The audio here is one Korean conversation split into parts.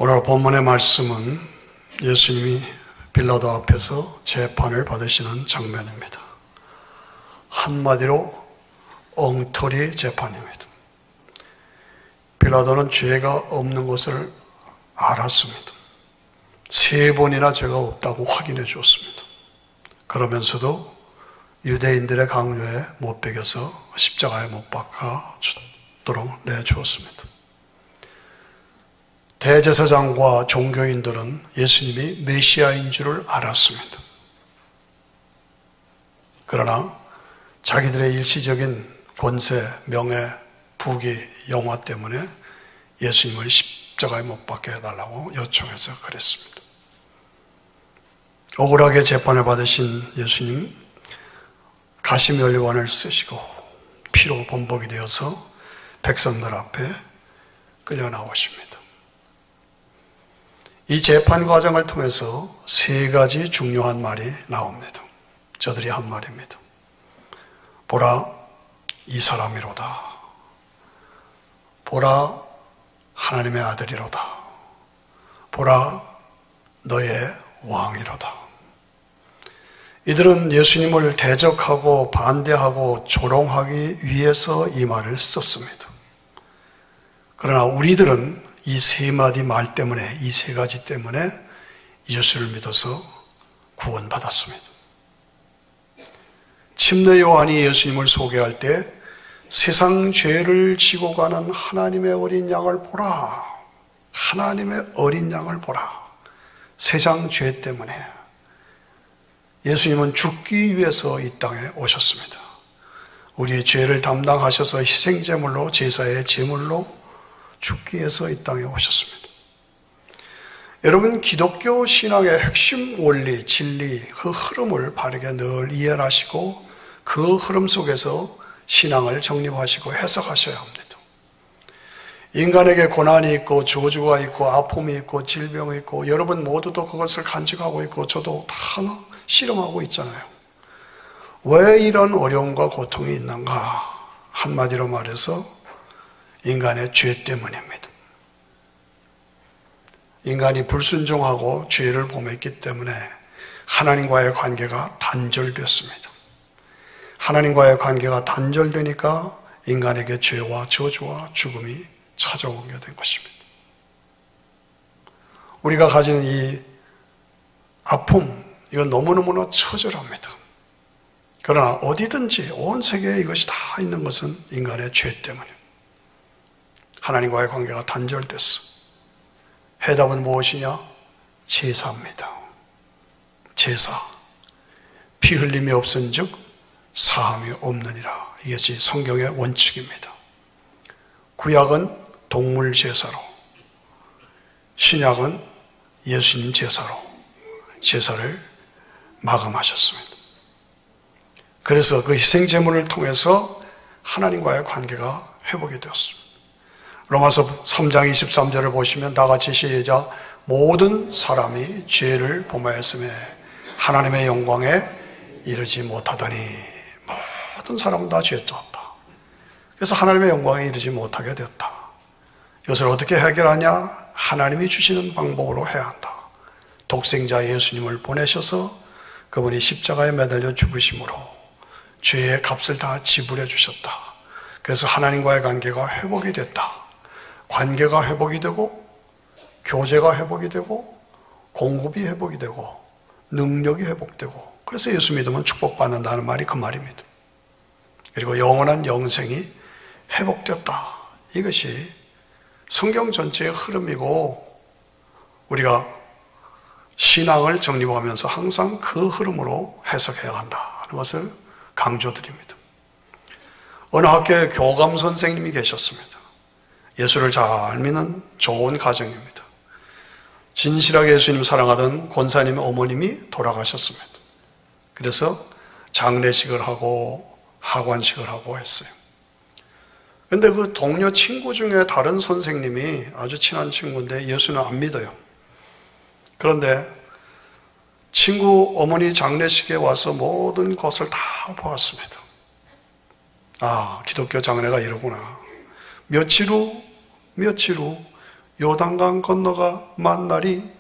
오늘 본문의 말씀은 예수님이 빌라도 앞에서 재판을 받으시는 장면입니다. 한마디로 엉터리 재판입니다. 빌라도는 죄가 없는 것을 알았습니다. 3번이나 죄가 없다고 확인해 주었습니다. 그러면서도 유대인들의 강요에 못 박여서 십자가에 못 박아 죽도록 내주었습니다. 대제사장과 종교인들은 예수님이 메시아인 줄을 알았습니다. 그러나 자기들의 일시적인 권세, 명예, 부귀, 영화 때문에 예수님을 십자가에 못 박게 해달라고 요청해서 그랬습니다. 억울하게 재판을 받으신 예수님, 가시면류관을 쓰시고 피로 범벅이 되어서 백성들 앞에 끌려 나오십니다. 이 재판 과정을 통해서 3가지 중요한 말이 나옵니다. 저들이 한 말입니다. 보라, 이 사람이로다. 보라, 하나님의 아들이로다. 보라, 너의 왕이로다. 이들은 예수님을 대적하고 반대하고 조롱하기 위해서 이 말을 썼습니다. 그러나 우리들은 이 3마디 말 때문에, 이 3가지 때문에 예수를 믿어서 구원받았습니다. 침례 요한이 예수님을 소개할 때 세상 죄를 지고 가는 하나님의 어린 양을 보라. 하나님의 어린 양을 보라. 세상 죄 때문에 예수님은 죽기 위해서 이 땅에 오셨습니다. 우리의 죄를 담당하셔서 희생제물로, 제사의 제물로 죽기 위해서 이 땅에 오셨습니다. 여러분, 기독교 신앙의 핵심 원리, 진리, 그 흐름을 바르게 늘 이해하시고 그 흐름 속에서 신앙을 정립하시고 해석하셔야 합니다. 인간에게 고난이 있고 저주가 있고 아픔이 있고 질병이 있고 여러분 모두도 그것을 간직하고 있고 저도 다 실험하고 있잖아요. 왜 이런 어려움과 고통이 있는가? 한마디로 말해서 인간의 죄 때문입니다. 인간이 불순종하고 죄를 범했기 때문에 하나님과의 관계가 단절됐습니다. 하나님과의 관계가 단절되니까 인간에게 죄와 저주와 죽음이 찾아오게 된 것입니다. 우리가 가지는 이 아픔, 이건 너무너무나 처절합니다. 그러나 어디든지 온 세계에 이것이 다 있는 것은 인간의 죄 때문입니다. 하나님과의 관계가 단절됐어. 해답은 무엇이냐? 제사입니다. 제사. 피 흘림이 없은 즉 사함이 없느니라. 이것이 성경의 원칙입니다. 구약은 동물 제사로, 신약은 예수님 제사로 제사를 마감하셨습니다. 그래서 그 희생제물을 통해서 하나님과의 관계가 회복이 되었습니다. 로마서 3장 23절을 보시면 다 같이 시작. 모든 사람이 죄를 범하였음에 하나님의 영광에 이르지 못하더니. 모든 사람은 다 죄 졌다. 그래서 하나님의 영광에 이르지 못하게 되었다. 이것을 어떻게 해결하냐? 하나님이 주시는 방법으로 해야 한다. 독생자 예수님을 보내셔서 그분이 십자가에 매달려 죽으심으로 죄의 값을 다 지불해 주셨다. 그래서 하나님과의 관계가 회복이 됐다. 관계가 회복이 되고 교제가 회복이 되고 공급이 회복이 되고 능력이 회복되고, 그래서 예수 믿으면 축복받는다는 말이 그 말입니다. 그리고 영원한 영생이 회복되었다. 이것이 성경 전체의 흐름이고 우리가 신앙을 정립하면서 항상 그 흐름으로 해석해야 한다는 것을 강조드립니다. 어느 학교에 교감 선생님이 계셨습니다. 예수를 잘 믿는 좋은 가정입니다. 진실하게 예수님 사랑하던 권사님의 어머님이 돌아가셨습니다. 그래서 장례식을 하고 하관식을 하고 했어요. 근데 그 동료 친구 중에 다른 선생님이 아주 친한 친구인데 예수는 안 믿어요. 그런데 친구 어머니 장례식에 와서 모든 것을 다 보았습니다. 아, 기독교 장례가 이러구나. 며칠 후 요단강 건너가 만나리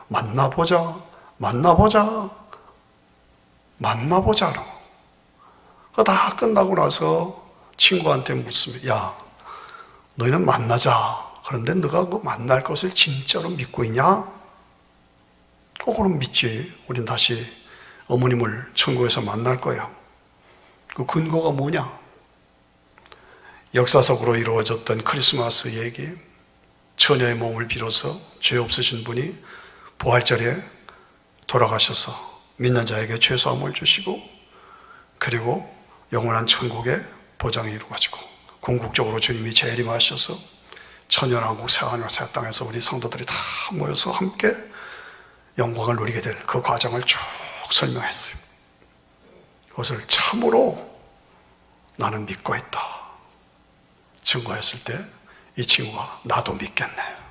만나보자 다 끝나고 나서 친구한테 묻습니다. 야, 너희는 만나자. 그런데 너가 그 만날 것을 진짜로 믿고 있냐? 그럼 믿지. 우린 다시 어머님을 천국에서 만날 거야. 그 근거가 뭐냐? 역사적으로 이루어졌던 크리스마스 얘기, 처녀의 몸을 빌어서 죄 없으신 분이 부활절에 돌아가셔서 믿는 자에게 죄사함을 주시고, 그리고 영원한 천국의 보장이 이루어지고, 궁극적으로 주님이 재림하셔서 천연왕국 새하늘 새 땅에서 우리 성도들이 다 모여서 함께 영광을 누리게 될 그 과정을 쭉 설명했어요. 그것을 참으로 나는 믿고 있다 증거했을 때 이 친구가 나도 믿겠네요.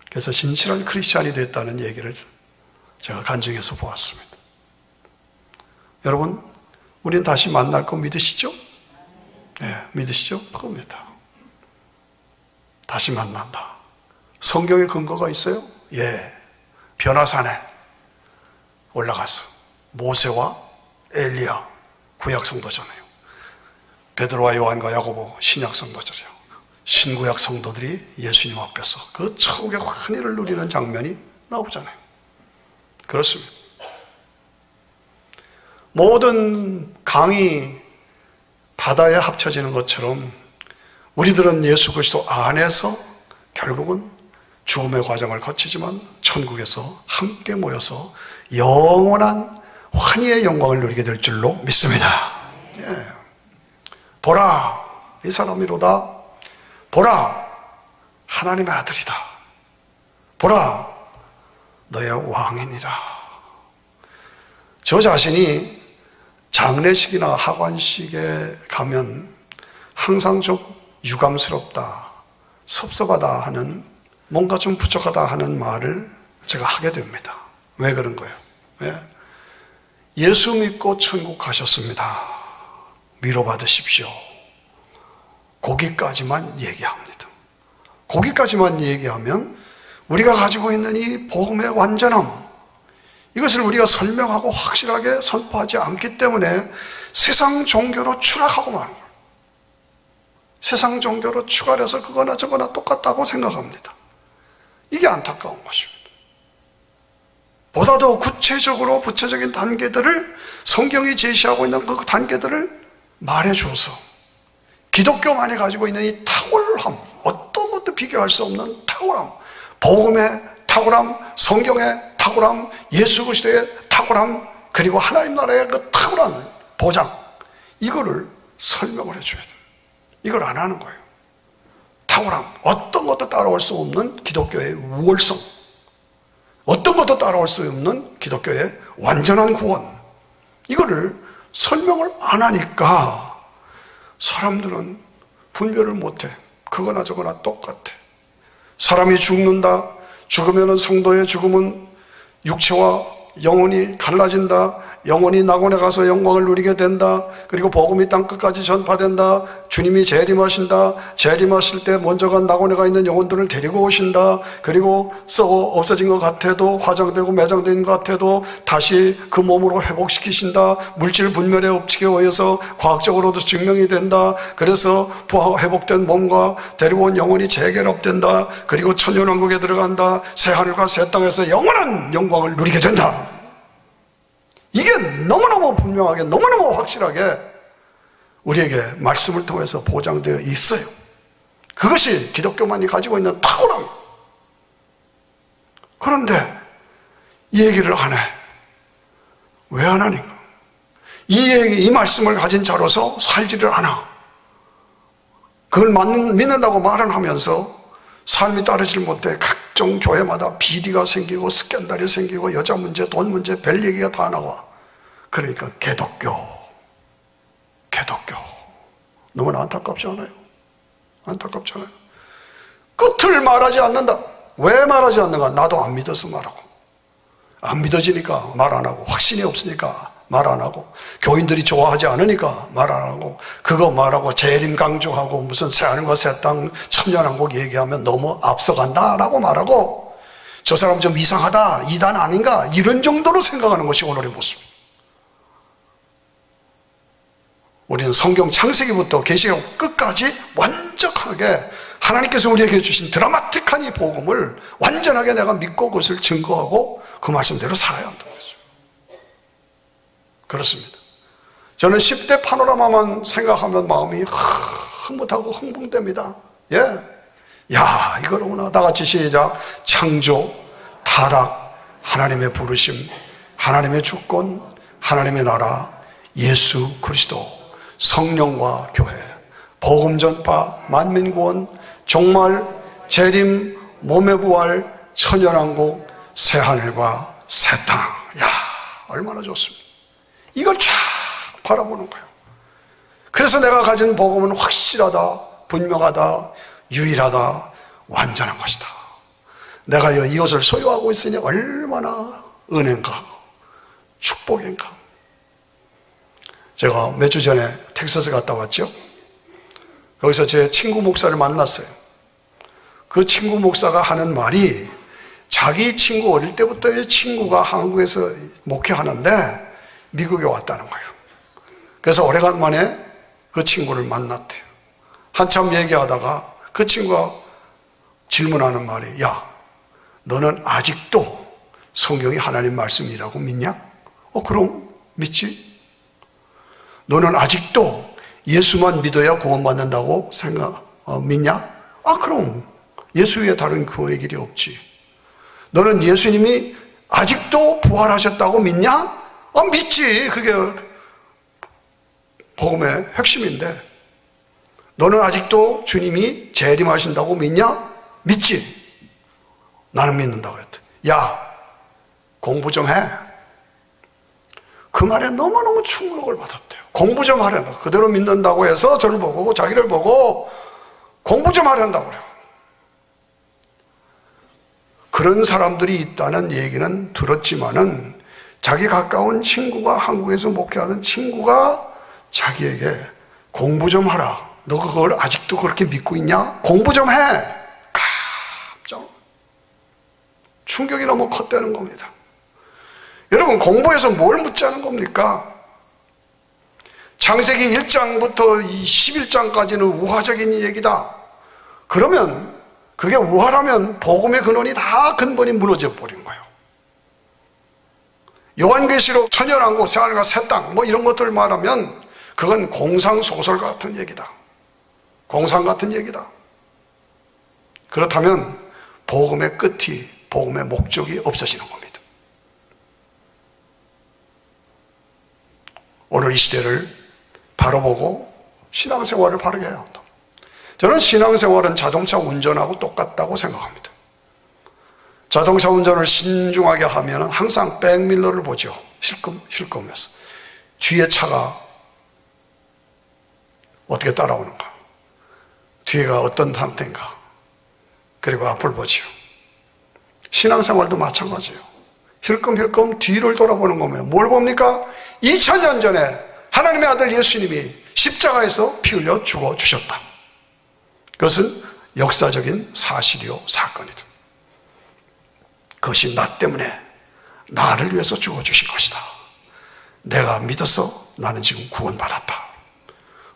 그래서 진실한 크리스찬이 됐다는 얘기를 제가 간증해서 보았습니다. 여러분, 우린 다시 만날 거 믿으시죠? 네, 믿으시죠? 그겁니다. 다시 만난다. 성경에 근거가 있어요? 예. 변화산에 올라가서 모세와 엘리야, 구약 성도잖아요. 베드로와 요한과 야고보, 신약 성도잖아요. 신구약 성도들이 예수님 앞에서 그 천국의 환희를 누리는 장면이 나오잖아요. 그렇습니다. 모든 강이 바다에 합쳐지는 것처럼 우리들은 예수 그리스도 안에서 결국은 죽음의 과정을 거치지만 천국에서 함께 모여서 영원한 환희의 영광을 누리게 될 줄로 믿습니다. 예. 보라, 이 사람이로다. 보라, 하나님의 아들이다. 보라, 너의 왕이니라. 저 자신이 장례식이나 하관식에 가면 항상 좀 유감스럽다, 섭섭하다 하는, 뭔가 좀 부족하다 하는 말을 제가 하게 됩니다. 왜 그런 거예요? 왜? 예수 믿고 천국 가셨습니다. 위로받으십시오. 거기까지만 얘기합니다. 거기까지만 얘기하면 우리가 가지고 있는 이 복음의 완전함, 이것을 우리가 설명하고 확실하게 선포하지 않기 때문에 세상 종교로 추락하고 마는 거예요. 세상 종교로 추가해서 그거나 저거나 똑같다고 생각합니다. 이게 안타까운 것입니다. 보다 더 구체적인 단계들을, 성경이 제시하고 있는 그 단계들을 말해줘서 기독교만이 가지고 있는 이 탁월함, 어떤 것도 비교할 수 없는 탁월함, 복음의 탁월함, 성경의 탁월함, 예수 그리스도의 탁월함, 그리고 하나님 나라의 그 탁월한 보장, 이거를 설명을 해줘야 돼요. 이걸 안 하는 거예요. 탁월함, 어떤 것도 따라올 수 없는 기독교의 우월성, 어떤 것도 따라올 수 없는 기독교의 완전한 구원, 이거를 설명을 안 하니까 사람들은 분별을 못해. 그거나 저거나 똑같아. 사람이 죽는다. 죽으면 성도의 죽음은 육체와 영혼이 갈라진다. 영혼이 낙원에 가서 영광을 누리게 된다. 그리고 복음이 땅끝까지 전파된다. 주님이 재림하신다. 재림하실 때 먼저 간 낙원에 가 있는 영혼들을 데리고 오신다. 그리고 썩어 없어진 것 같아도, 화장되고 매장된 것 같아도 다시 그 몸으로 회복시키신다. 물질 분멸의 법칙에 의해서 과학적으로도 증명이 된다. 그래서 회복된 몸과 데리고 온 영혼이 재결합된다. 그리고 천년왕국에 들어간다. 새하늘과 새 땅에서 영원한 영광을 누리게 된다. 이게 너무너무 분명하게, 너무너무 확실하게 우리에게 말씀을 통해서 보장되어 있어요. 그것이 기독교만이 가지고 있는 탁월함이에요. 그런데 이 얘기를 안 해. 왜 안 하는가? 이 말씀을 가진 자로서 살지를 않아. 그걸 믿는다고 말은 하면서 삶이 따르질 못해 각종 교회마다 비리가 생기고 스캔들이 생기고 여자 문제, 돈 문제, 별 얘기가 다 나와. 그러니까 개독교. 너무나 안타깝지 않아요? 안타깝잖아요. 끝을 말하지 않는다. 왜 말하지 않는가? 나도 안 믿어서 말하고, 안 믿어지니까 말 안 하고, 확신이 없으니까 말 안 하고, 교인들이 좋아하지 않으니까 말 안 하고, 그거 말하고 재림 강조하고 무슨 새하늘과 새 땅 천년왕국 얘기하면 너무 앞서간다라고 말하고, 저 사람 좀 이상하다, 이단 아닌가, 이런 정도로 생각하는 것이 오늘의 모습입니다. 우리는 성경 창세기부터 계시록 끝까지 완벽하게 하나님께서 우리에게 주신 드라마틱한 이 복음을 완전하게 내가 믿고 그것을 증거하고 그 말씀대로 살아야 한다고 했어요. 그렇습니다. 저는 10대 파노라마만 생각하면 마음이 흐뭇하고 흥분됩니다. 예. 야, 이거로구나. 다 같이 시작. 창조, 타락, 하나님의 부르심, 하나님의 주권, 하나님의 나라, 예수 그리스도, 성령과 교회, 복음 전파, 만민 구원, 종말, 재림, 몸의 부활, 천연왕국, 새하늘과 새 땅. 야, 얼마나 좋습니다. 이걸 쫙 바라보는 거예요. 그래서 내가 가진 복음은 확실하다, 분명하다, 유일하다, 완전한 것이다. 내가 이것을 소유하고 있으니 얼마나 은혜인가, 축복인가. 제가 몇 주 전에 텍사스 갔다 왔죠. 거기서 제 친구 목사를 만났어요. 그 친구 목사가 하는 말이, 자기 친구 어릴 때부터의 친구가 한국에서 목회하는데 미국에 왔다는 거예요. 그래서 오래간만에 그 친구를 만났대요. 한참 얘기하다가 그 친구가 질문하는 말이, 야, 너는 아직도 성경이 하나님 말씀이라고 믿냐? 그럼 믿지. 너는 아직도 예수만 믿어야 구원받는다고 믿냐? 그럼 예수 외에 다른 구원의 길이 없지. 너는 예수님이 아직도 부활하셨다고 믿냐? 믿지. 그게 복음의 핵심인데. 너는 아직도 주님이 재림하신다고 믿냐? 믿지. 나는 믿는다고 했대. 야, 공부 좀 해. 그 말에 너무너무 충격을 받았대요. 공부 좀 하란다. 그대로 믿는다고 해서 저를 보고 자기를 보고 공부 좀 하란다고 그래요. 그런 사람들이 있다는 얘기는 들었지만은 자기 가까운 친구가, 한국에서 목회하는 친구가 자기에게 공부 좀 하라. 너 그걸 아직도 그렇게 믿고 있냐? 공부 좀 해. 깜짝 충격이 너무 컸다는 겁니다. 여러분, 공부해서 뭘 묻자는 겁니까? 창세기 1장부터 11장까지는 우화적인 얘기다. 그러면 그게 우화라면 복음의 근원이 다 근본이 무너져 버린 거예요. 요한계시록 천연왕국, 새하늘과 새 땅 뭐 이런 것들을 말하면 그건 공상소설 같은 얘기다. 공상 같은 얘기다. 그렇다면 복음의 끝이, 복음의 목적이 없어지는 겁니다. 오늘 이 시대를 바라보고 신앙생활을 바르게 해야 한다. 저는 신앙생활은 자동차 운전하고 똑같다고 생각합니다. 자동차 운전을 신중하게 하면 항상 백밀러를 보죠. 실검해서. 뒤에 차가 어떻게 따라오는가, 뒤에가 어떤 상태인가, 그리고 앞을 보죠. 신앙생활도 마찬가지예요. 힐끔힐끔 뒤를 돌아보는 거면 뭘 봅니까? 2000년 전에 하나님의 아들 예수님이 십자가에서 피 흘려 죽어주셨다. 그것은 역사적인 사실이요 사건이다. 그것이 나 때문에, 나를 위해서 죽어주신 것이다. 내가 믿어서 나는 지금 구원받았다.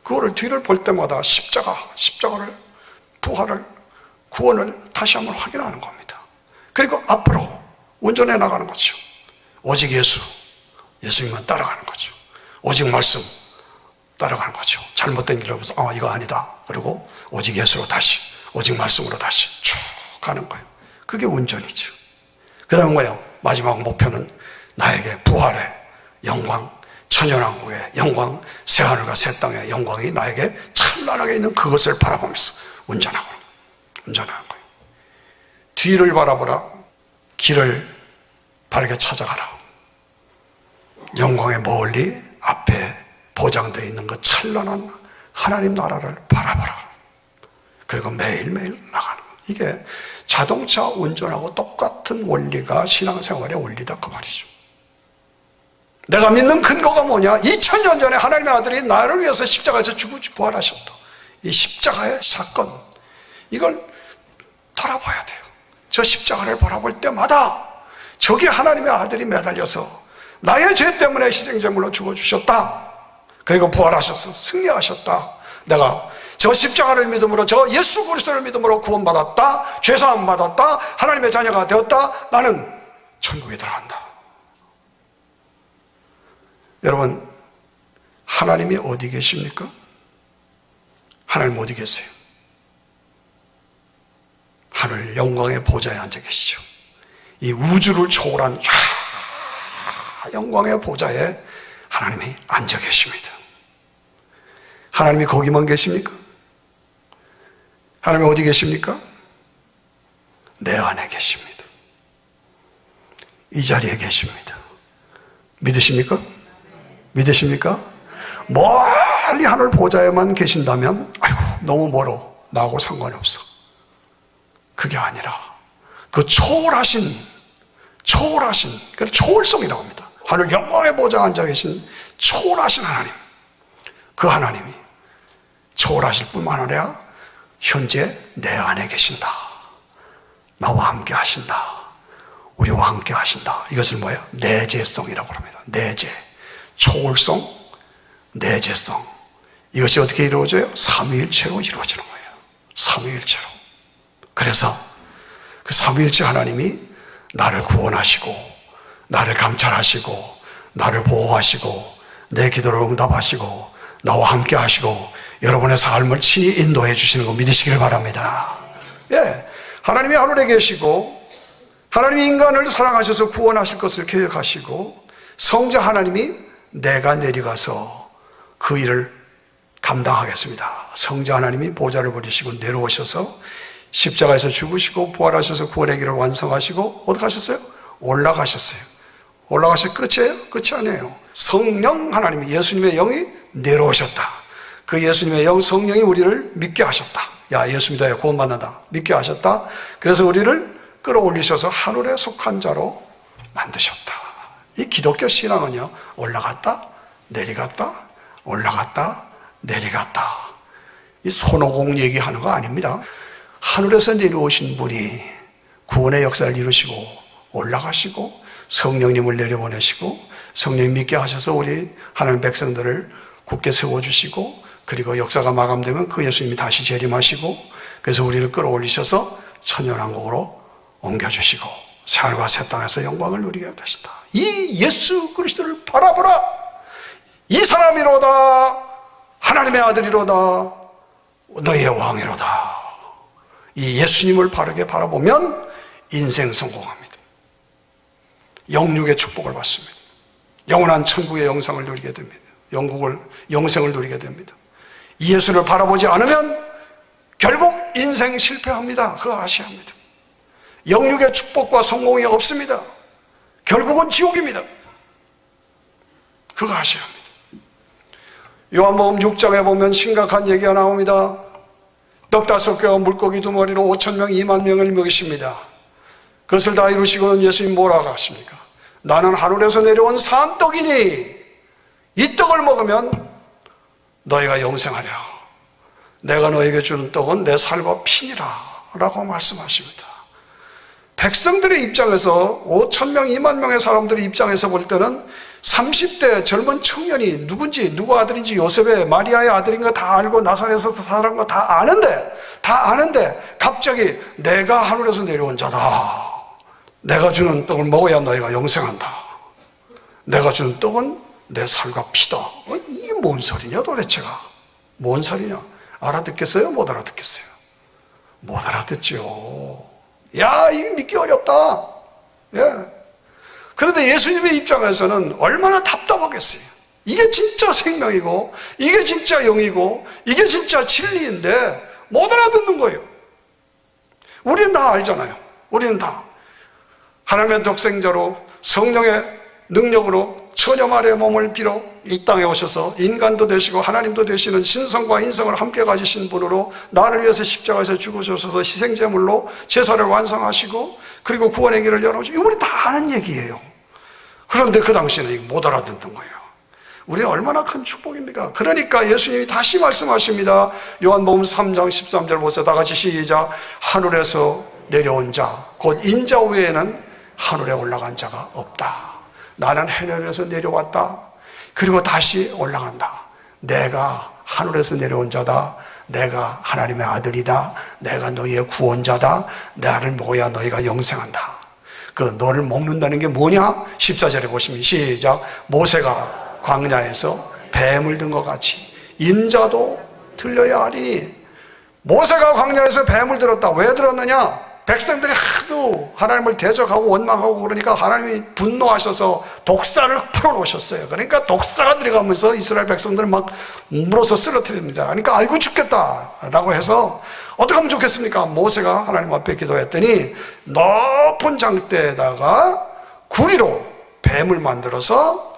그거를 뒤를 볼 때마다 십자가를, 부활을, 구원을 다시 한번 확인하는 겁니다. 그리고 앞으로 운전해 나가는 거죠. 오직 예수님만 따라가는 거죠. 오직 말씀 따라가는 거죠. 잘못된 길을 보면서 이거 아니다. 그리고 오직 예수로 다시, 오직 말씀으로 다시 쭉 가는 거예요. 그게 운전이죠. 그 다음에 뭐예요? 마지막 목표는 나에게 부활의 영광, 천연왕국의 영광, 새하늘과 새 땅의 영광이 나에게 찬란하게 있는 그것을 바라보면서 운전하는 거예요. 뒤를 바라보라. 길을 바르게 찾아가라. 영광의 멀리 앞에 보장되어 있는 그 찬란한 하나님 나라를 바라보라. 그리고 매일매일 나가는 거예요. 이게 자동차 운전하고 똑같은 원리가 신앙생활의 원리다 그 말이죠. 내가 믿는 근거가 뭐냐? 2000년 전에 하나님의 아들이 나를 위해서 십자가에서 죽고 부활하셨다. 이 십자가의 사건, 이걸 돌아봐야 돼요. 저 십자가를 바라볼 때마다 저기 하나님의 아들이 매달려서 나의 죄 때문에 희생제물로 죽어주셨다. 그리고 부활하셔서 승리하셨다. 내가 저 십자가를 믿음으로, 저 예수 그리스도를 믿음으로 구원받았다. 죄사함 받았다. 하나님의 자녀가 되었다. 나는 천국에 들어간다. 여러분, 하나님이 어디 계십니까? 하나님 어디 계세요? 하늘 영광의 보좌에 앉아 계시죠. 이 우주를 초월한 영광의 보좌에 하나님이 앉아 계십니다. 하나님이 거기만 계십니까? 하나님이 어디 계십니까? 내 안에 계십니다. 이 자리에 계십니다. 믿으십니까? 믿으십니까? 멀리 하늘 보좌에만 계신다면 아이고 너무 멀어, 나하고 상관이 없어. 그게 아니라 그 초월하신 그 초월성이라고 합니다. 하늘 영광의 보좌에 앉아 계신 초월하신 하나님, 그 하나님이 초월하실 뿐만 아니라 현재 내 안에 계신다. 나와 함께 하신다. 우리와 함께 하신다. 이것을 뭐예요? 내재성이라고 합니다. 내재, 초월성, 내재성. 이것이 어떻게 이루어져요? 삼위일체로 이루어지는 거예요. 삼위일체로. 그래서 그 삼위일체 하나님이 나를 구원하시고, 나를 감찰하시고, 나를 보호하시고, 내 기도를 응답하시고, 나와 함께 하시고, 여러분의 삶을 친히 인도해 주시는 거 믿으시길 바랍니다. 예, 하나님이 하늘에 계시고, 하나님이 인간을 사랑하셔서 구원하실 것을 계획하시고, 성자 하나님이 내가 내려가서 그 일을 감당하겠습니다. 성자 하나님이 보좌를 버리시고 내려오셔서 십자가에서 죽으시고 부활하셔서 구원의 길을 완성하시고 어디 가셨어요? 올라가셨어요. 올라가실 끝이에요? 끝이 아니에요. 성령 하나님이, 예수님의 영이 내려오셨다. 그 예수님의 영, 성령이 우리를 믿게 하셨다. 야, 예수 믿어야 구원받는다. 믿게 하셨다. 그래서 우리를 끌어올리셔서 하늘에 속한 자로 만드셨다. 이 기독교 신앙은요, 올라갔다 내려갔다 올라갔다 내려갔다, 이 손오공 얘기하는 거 아닙니다. 하늘에서 내려오신 분이 구원의 역사를 이루시고 올라가시고 성령님을 내려보내시고 성령 믿게 하셔서 우리 하나님 백성들을 굳게 세워주시고, 그리고 역사가 마감되면 그 예수님이 다시 재림하시고, 그래서 우리를 끌어올리셔서 천년왕국으로 옮겨주시고 새하늘과 새 땅에서 영광을 누리게 하신다. 이 예수 그리스도를 바라보라. 이 사람이로다. 하나님의 아들이로다. 너희의 왕이로다. 이 예수님을 바르게 바라보면 인생 성공합니다. 영육의 축복을 받습니다. 영원한 천국의 영상을 누리게 됩니다. 영생을 누리게 됩니다. 이 예수를 바라보지 않으면 결국 인생 실패합니다. 그거 아셔야 합니다. 영육의 축복과 성공이 없습니다. 결국은 지옥입니다. 그거 아셔야 합니다. 요한복음 6장에 보면 심각한 얘기가 나옵니다. 떡 5개와 물고기 2마리로 5,000명 2만 명을 먹이십니다. 그것을 다 이루시고는 예수님 뭐라고 하십니까? 나는 하늘에서 내려온 산떡이니 이 떡을 먹으면 너희가 영생하랴. 내가 너에게 주는 떡은 내 살과 피니라 라고 말씀하십니다. 백성들의 입장에서 5,000명 2만 명의 사람들의 입장에서 볼 때는 30대 젊은 청년이 누군지, 누구 아들인지, 요셉의 마리아의 아들인 거 다 알고 나사렛에서 살아온 거 다 아는데 갑자기 내가 하늘에서 내려온 자다. 내가 주는 떡을 먹어야 너희가 영생한다. 내가 주는 떡은 내 살과 피다. 이게 뭔 소리냐 도대체가? 뭔 소리냐? 알아듣겠어요? 못 알아듣겠어요? 못 알아듣죠. 야, 이게 믿기 어렵다. 예. 그런데 예수님의 입장에서는 얼마나 답답하겠어요. 이게 진짜 생명이고, 이게 진짜 영이고, 이게 진짜 진리인데 못 알아듣는 거예요. 우리는 다 알잖아요. 우리는 다 하나님의 독생자로 성령의 능력으로 처녀 마리아의 몸을 빌어 이 땅에 오셔서 인간도 되시고 하나님도 되시는 신성과 인성을 함께 가지신 분으로 나를 위해서 십자가에서 죽으셔서 희생제물로 제사를 완성하시고 그리고 구원의 길을 열어주시고, 우리 다 아는 얘기예요. 그런데 그 당시에는 못 알아듣는 거예요. 우리는 얼마나 큰 축복입니까? 그러니까 예수님이 다시 말씀하십니다. 요한복음 3장 13절 보세요. 다 같이 시작. 하늘에서 내려온 자, 곧 인자 외에는 하늘에 올라간 자가 없다. 나는 하늘에서 내려왔다. 그리고 다시 올라간다. 내가 하늘에서 내려온 자다. 내가 하나님의 아들이다. 내가 너희의 구원자다. 나를 먹어야 너희가 영생한다. 그 너를 먹는다는 게 뭐냐? 14절에 보시면 시작. 모세가 광야에서 뱀을 든 것 같이 인자도 들려야 하리니. 모세가 광야에서 뱀을 들었다. 왜 들었느냐? 백성들이 하도 하나님을 대적하고 원망하고 그러니까 하나님이 분노하셔서 독사를 풀어놓으셨어요. 그러니까 독사가 들어가면서 이스라엘 백성들을 막 물어서 쓰러뜨립니다. 그러니까 아이고 죽겠다라고 해서 어떻게 하면 좋겠습니까? 모세가 하나님 앞에 기도했더니 높은 장대에다가 구리로 뱀을 만들어서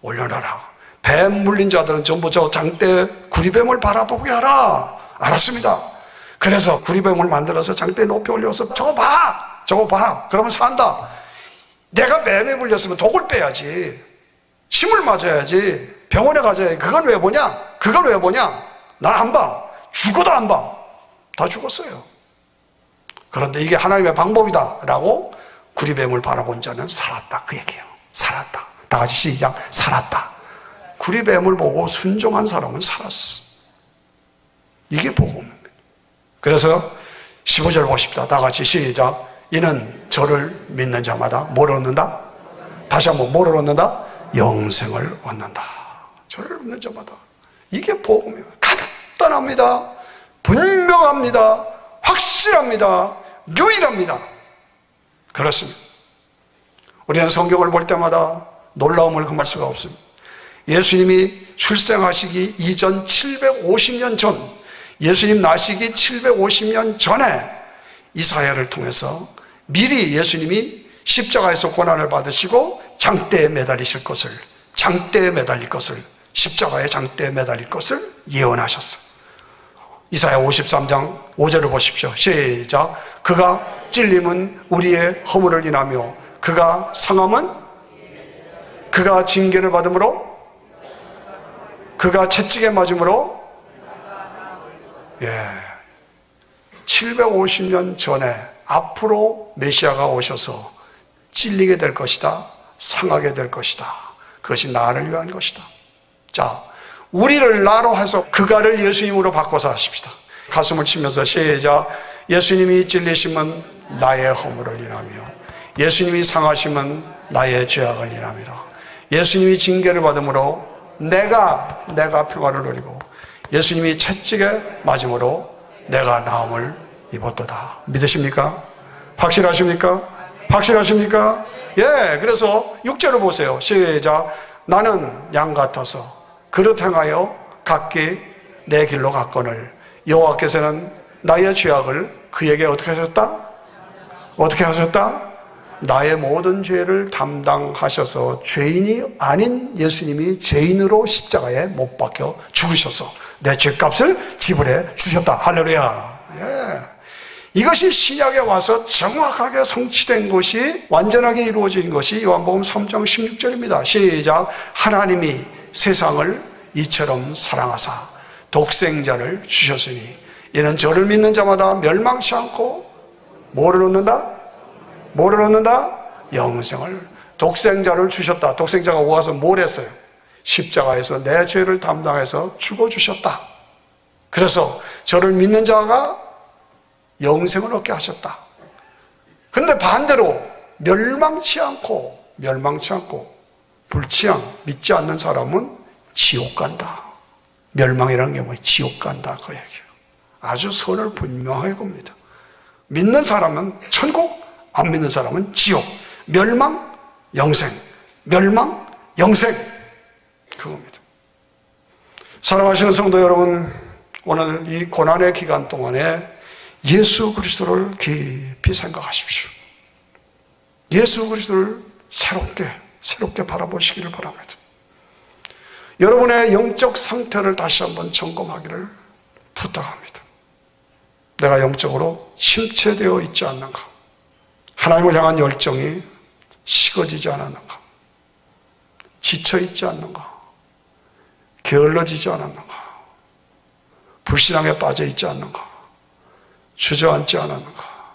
올려놔라. 뱀 물린 자들은 전부 저 장대 구리뱀을 바라보게 하라. 알았습니다. 그래서 구리뱀을 만들어서 장대에 높이 올려서 저거 봐. 그러면 산다. 내가 뱀에 물렸으면 독을 빼야지. 침을 맞아야지. 병원에 가져야지. 그건 왜 보냐? 난 안 봐. 죽어도 안 봐. 다 죽었어요. 그런데 이게 하나님의 방법이다 라고 구리뱀을 바라본 자는 살았다. 그 얘기예요. 살았다. 다 같이 시작. 살았다. 구리뱀을 보고 순종한 사람은 살았어. 이게 복음입니다. 그래서 15절 보십시다. 다 같이 시작. 이는 저를 믿는 자마다 뭘 얻는다? 다시 한번 뭘 얻는다? 영생을 얻는다. 저를 믿는 자마다. 이게 복음이에요. 간단합니다. 분명합니다. 확실합니다. 유일합니다. 그렇습니다. 우리는 성경을 볼 때마다 놀라움을 금할 수가 없습니다. 예수님이 출생하시기 이전 750년 전, 예수님 나시기 750년 전에 이사야를 통해서 미리 예수님이 십자가에서 고난을 받으시고 장대에 매달릴 것을, 십자가의 장대에 매달릴 것을 예언하셨어요. 이사야 53장 5절을 보십시오. 시작. 그가 찔림은 우리의 허물을 인하며 그가 상함은 그가 징계를 받음으로 그가 채찍에 맞음으로 750년 전에 앞으로 메시아가 오셔서 찔리게 될 것이다. 상하게 될 것이다. 그것이 나를 위한 것이다. 자, 우리를 나로 해서 그가를 예수님으로 바꿔서 하십시다. 가슴을 치면서 시작. 예수님이 찔리심은 나의 허물을 인하며 예수님이 상하심은 나의 죄악을 인함이라. 예수님이 징계를 받음으로 내가 평화를 누리고 예수님이 채찍에 맞음으로 내가 나음을 입었도다. 믿으십니까? 확실하십니까? 예, 그래서 6절을 보세요. 시작. 나는 양 같아서 그릇 행하여 각기 내 길로 갔거늘 여호와께서는 나의 죄악을 그에게 어떻게 하셨다? 나의 모든 죄를 담당하셔서 죄인이 아닌 예수님이 죄인으로 십자가에 못 박혀 죽으셔서 내 죄값을 지불해 주셨다. 할렐루야. 예. 이것이 신약에 와서 정확하게 성취된 것이, 완전하게 이루어진 것이 요한복음 3장 16절입니다. 시작. 하나님이 세상을 이처럼 사랑하사 독생자를 주셨으니 이는 저를 믿는 자마다 멸망치 않고 뭐를 얻는다? 영생을. 독생자를 주셨다. 독생자가 와서 뭘 했어요? 십자가에서 내 죄를 담당해서 죽어주셨다. 그래서 저를 믿는 자가 영생을 얻게 하셨다. 그런데 반대로 멸망치 않고 불치앙, 믿지 않는 사람은 지옥 간다. 멸망이라는 게 뭐예요? 지옥 간다. 그 얘기예요. 아주 선을 분명하게 봅니다. 믿는 사람은 천국, 안 믿는 사람은 지옥. 멸망, 영생. 그겁니다. 사랑하시는 성도 여러분, 오늘 이 고난의 기간 동안에 예수 그리스도를 깊이 생각하십시오. 예수 그리스도를 새롭게 바라보시기를 바랍니다. 여러분의 영적 상태를 다시 한번 점검하기를 부탁합니다. 내가 영적으로 침체되어 있지 않는가? 하나님을 향한 열정이 식어지지 않았는가? 지쳐있지 않는가? 게을러지지 않았는가? 불신앙에 빠져있지 않는가? 주저앉지 않았는가?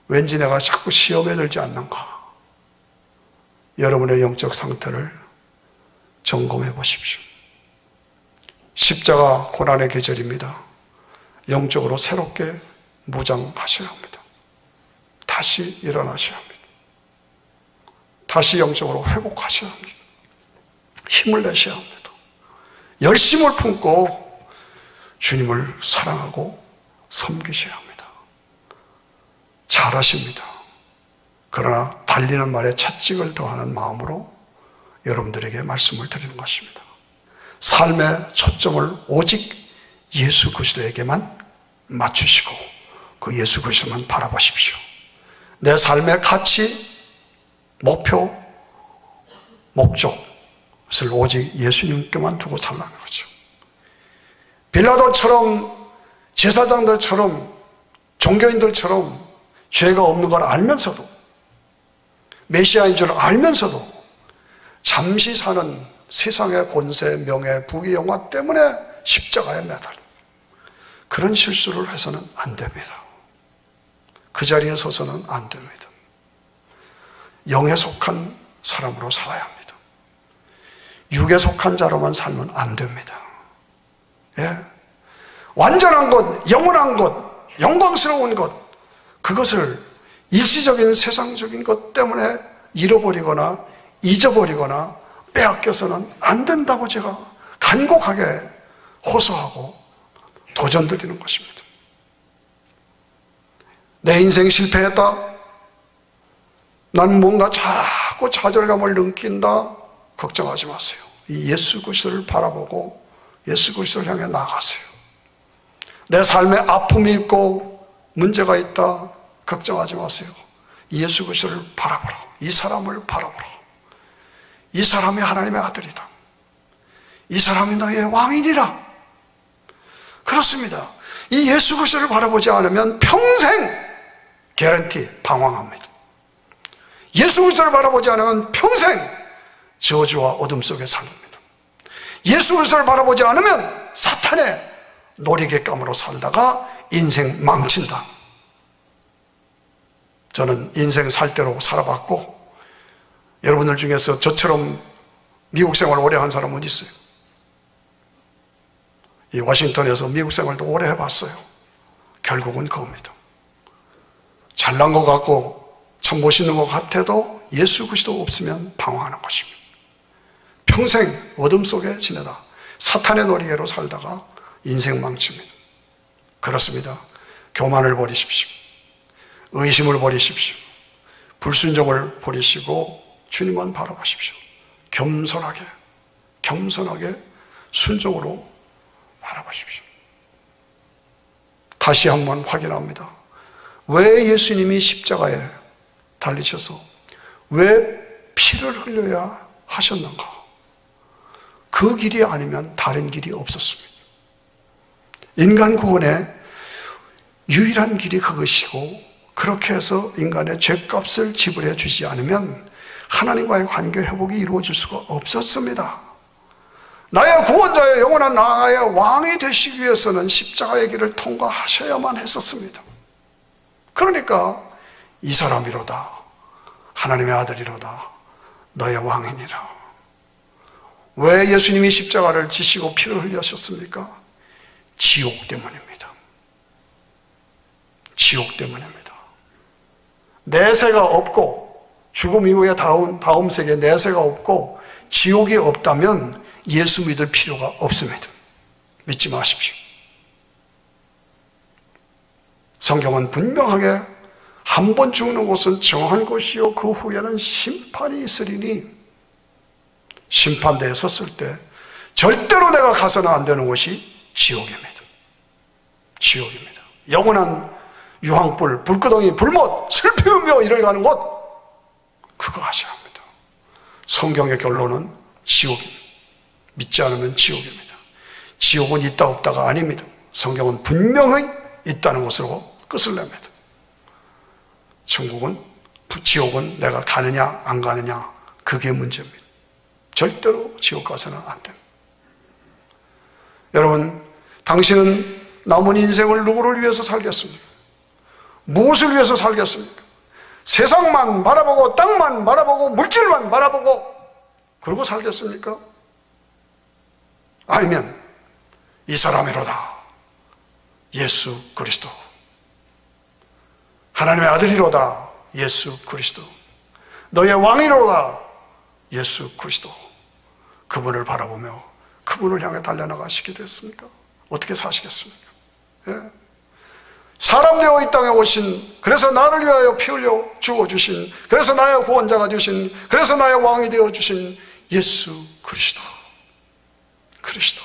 왠지 내가 자꾸 시험에 들지 않는가? 여러분의 영적 상태를 점검해 보십시오. 십자가 고난의 계절입니다. 영적으로 새롭게 무장하셔야 합니다. 다시 일어나셔야 합니다. 다시 영적으로 회복하셔야 합니다. 힘을 내셔야 합니다. 열심을 품고 주님을 사랑하고 섬기셔야 합니다. 잘하십니다. 그러나 달리는 말에 채찍을 더하는 마음으로 여러분들에게 말씀을 드리는 것입니다. 삶의 초점을 오직 예수 그리스도에게만 맞추시고 그 예수 그리스도만 바라보십시오. 내 삶의 가치, 목표, 목적을 오직 예수님께만 두고 살라는 거죠. 빌라도처럼, 제사장들처럼, 종교인들처럼 죄가 없는 걸 알면서도, 메시아인 줄 알면서도 잠시 사는 세상의 권세, 명예, 부귀, 영화 때문에 십자가에 매달려 그런 실수를 해서는 안 됩니다. 그 자리에 서서는 안 됩니다. 영에 속한 사람으로 살아야 합니다. 육에 속한 자로만 살면 안 됩니다. 예? 완전한 것, 영원한 것, 영광스러운 것, 그것을 일시적인 세상적인 것 때문에 잃어버리거나 잊어버리거나 빼앗겨서는 안 된다고 제가 간곡하게 호소하고 도전드리는 것입니다. 내 인생 실패했다. 난 뭔가 자꾸 좌절감을 느낀다. 걱정하지 마세요. 이 예수 그리스도를 바라보고 예수 그리스도를 향해 나아가세요. 내 삶에 아픔이 있고 문제가 있다. 걱정하지 마세요. 예수 그리스도를 바라보라. 이 사람을 바라보라. 이 사람이 하나님의 아들이다. 이 사람이 너의 왕이니라. 그렇습니다. 이 예수 그리스도를 바라보지 않으면 평생 개런티 방황합니다. 예수 그리스도를 바라보지 않으면 평생 저주와 어둠 속에 삽니다. 예수 그리스도를 바라보지 않으면 사탄의 놀이객감으로 살다가 인생 망친다. 저는 인생 살 대로 살아봤고, 여러분들 중에서 저처럼 미국 생활을 오래 한 사람은 어디 있어요? 이 워싱턴에서 미국 생활도 오래 해봤어요. 결국은 그겁니다. 잘난 것 같고 참 멋있는 것 같아도 예수 그리스도 없으면 방황하는 것입니다. 평생 어둠 속에 지내다 사탄의 놀이개로 살다가 인생 망칩니다. 그렇습니다. 교만을 버리십시오. 의심을 버리십시오. 불순종을 버리시고 주님만 바라보십시오. 겸손하게 순종으로 바라보십시오. 다시 한번 확인합니다. 왜 예수님이 십자가에 달리셔서 왜 피를 흘려야 하셨는가? 그 길이 아니면 다른 길이 없었습니다. 인간 구원의 유일한 길이 그것이고, 그렇게 해서 인간의 죄값을 지불해 주지 않으면 하나님과의 관계 회복이 이루어질 수가 없었습니다. 나의 구원자여 영원한 나의 왕이 되시기 위해서는 십자가의 길을 통과하셔야만 했었습니다. 그러니까 이 사람이로다, 하나님의 아들이로다, 너의 왕이니라. 왜 예수님이 십자가를 지시고 피를 흘리셨습니까? 지옥 때문입니다. 지옥 때문입니다. 내세가 없고 죽음 이후에 다음 세계에 내세가 없고 지옥이 없다면 예수 믿을 필요가 없습니다. 믿지 마십시오. 성경은 분명하게 한 번 죽는 곳은 정한 곳이요 그 후에는 심판이 있으리니, 심판대에 섰을 때 절대로 내가 가서는 안 되는 곳이 지옥입니다. 지옥입니다. 영원한 유황불, 불구덩이, 불못, 슬피우며 이를 가는 곳, 그거 하셔야 합니다. 성경의 결론은 지옥입니다. 믿지 않으면 지옥입니다. 지옥은 있다 없다가 아닙니다. 성경은 분명히 있다는 것으로 끝을 냅니다. 지옥은 내가 가느냐 안 가느냐, 그게 문제입니다. 절대로 지옥 가서는 안 됩니다. 여러분, 당신은 남은 인생을 누구를 위해서 살겠습니까? 무엇을 위해서 살겠습니까? 세상만 바라보고 땅만 바라보고 물질만 바라보고 그러고 살겠습니까? 아니면 이 사람이로다, 예수 그리스도, 하나님의 아들이로다, 예수 그리스도, 너의 왕이로다, 예수 그리스도, 그분을 바라보며 그분을 향해 달려나가시게 됐습니까? 어떻게 사시겠습니까? 예? 사람 되어 이 땅에 오신, 그래서 나를 위하여 피 흘려 죽어주신, 그래서 나의 구원자가 주신, 그래서 나의 왕이 되어 주신 예수 그리스도, 그리스도,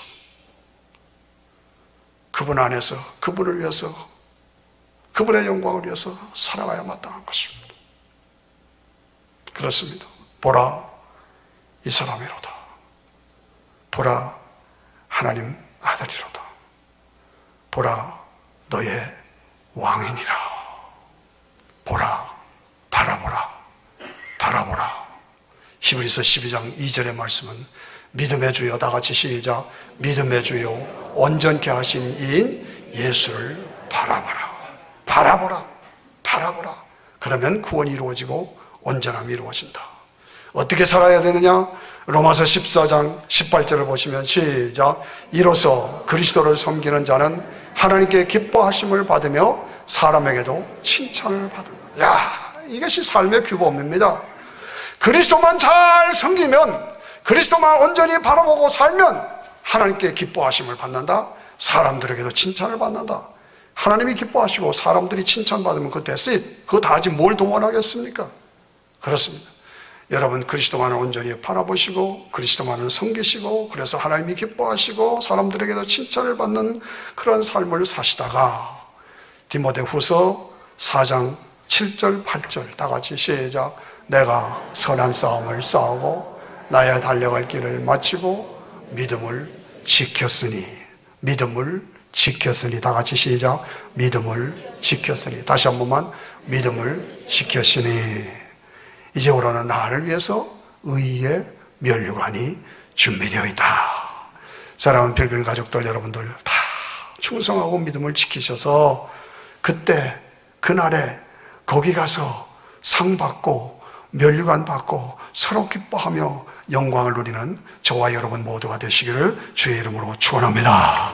그분 안에서 그분을 위해서, 그분의 영광을 위해서 살아가야 마땅한 것입니다. 그렇습니다. 보라, 이 사람이로다. 보라, 하나님 아들이로다. 보라, 너의 왕이니라. 보라, 바라보라, 바라보라. 히브리서 12장 2절의 말씀은 믿음의 주여, 다 같이 시작. 믿음의 주여, 온전케 하신 이인 예수를 바라보라. 바라보라, 바라보라. 그러면 구원이 이루어지고 온전함이 이루어진다. 어떻게 살아야 되느냐? 로마서 14장 18절을 보시면 시작. 이로써 그리스도를 섬기는 자는 하나님께 기뻐하심을 받으며 사람에게도 칭찬을 받는다. 야, 이것이 삶의 규범입니다. 그리스도만 잘 섬기면, 그리스도만 온전히 바라보고 살면 하나님께 기뻐하심을 받는다. 사람들에게도 칭찬을 받는다. 하나님이 기뻐하시고 사람들이 칭찬받으면 그거 됐어요. 그거 다 하지 뭘 더 원하겠습니까? 그렇습니다. 여러분, 그리스도만을 온전히 바라보시고 그리스도만을 섬기시고, 그래서 하나님이 기뻐하시고 사람들에게도 칭찬을 받는 그런 삶을 사시다가 디모데후서 4장 7절 8절 다 같이 시작. 내가 선한 싸움을 싸우고 나의 달려갈 길을 마치고 믿음을 지켰으니, 믿음을 지켰으니, 다 같이 시작. 믿음을 지켰으니. 다시 한 번만. 믿음을 지켰으니 이제부로는 나를 위해서 의의 면류관이 준비되어 있다. 사랑하는 필그림 가족들 여러분들, 다 충성하고 믿음을 지키셔서 그때 그날에 거기 가서 상 받고 면류관 받고 서로 기뻐하며 영광을 누리는 저와 여러분 모두가 되시기를 주의 이름으로 축원합니다.